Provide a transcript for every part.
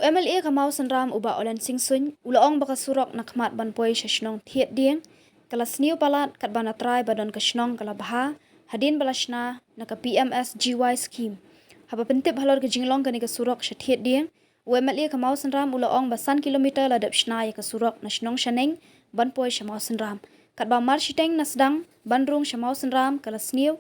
MLA Kamau Sanram uba olan singsun ulaong baka surok nakmat banpoy sasnong thiet ding kalas new palat kat banatrai badon kasnong kalabha hadin balashna naka PMS GY scheme haba pentip halor ke jinglong kani ka surok sha thiet ding MLA Kamau Sanram ulaong basan kilometer ladap shna ya ka surok nasnong shaneng banpoy shamau Sanram kat ba marshiteng nasdang bandrung shamau Sanram kalas new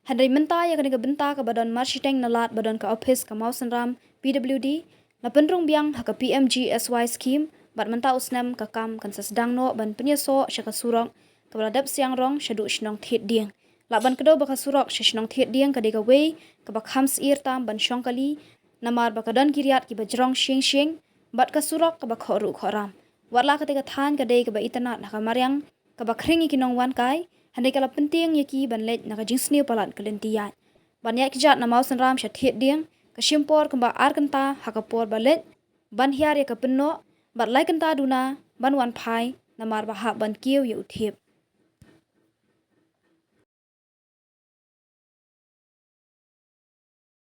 handai menta ya kani ka benta ka badon marshiteng nalat badon ka office Kamau Sanram PWD na penrung biang haka PMGSY scheme bat menta usnam ka kam kan sasdang no ban penyeso syaka surok ka baladap siang rong syadu shnong thiet ding laban kedo baka surok shnong thiet ding ka dega wei ka bak hams ir tam ban syong kali namar baka don kiriat ki bajrong shing shing bat ka surok ka bak khoru khoram warla ka tega than ka dei ka ba itanat na ka maryang ka bak ringi kinong wan kai handai kala penting yaki ban let na ka jingsniu palat kalentiyat ban yak jat na mau sanram sha thiet ding Kashimpor kemba arkenta hakapor balet ban hiar ya kapenno bat lai kenta duna ban wan phai namar bahak ban kieu ya uthiep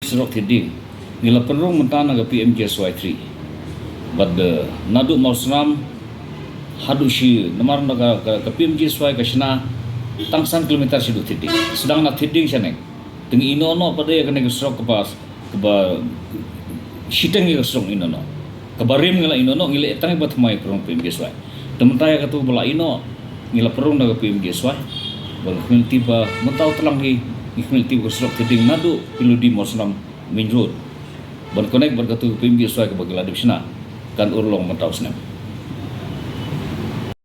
Surok Thiding nila perung mentana ga PMGSY 3 but the nadu mausram hadu shi namar naga ka PMGSY kasna tangsan kilometer sidu Thiding sedang na Thiding saneng tengi inono pada ya kena surok kepas keba shiteng ya surok inono kebarim ngila inono ngila etang bat mai perung PMGSY tementaya katu bola ino ngila perung naga PMGSY bal community ba mentau telang hi community ko surok Thiding nadu piludi mausram main road ban connect berkatu PMGSY ke bagila dipsna kan urlong mentau senam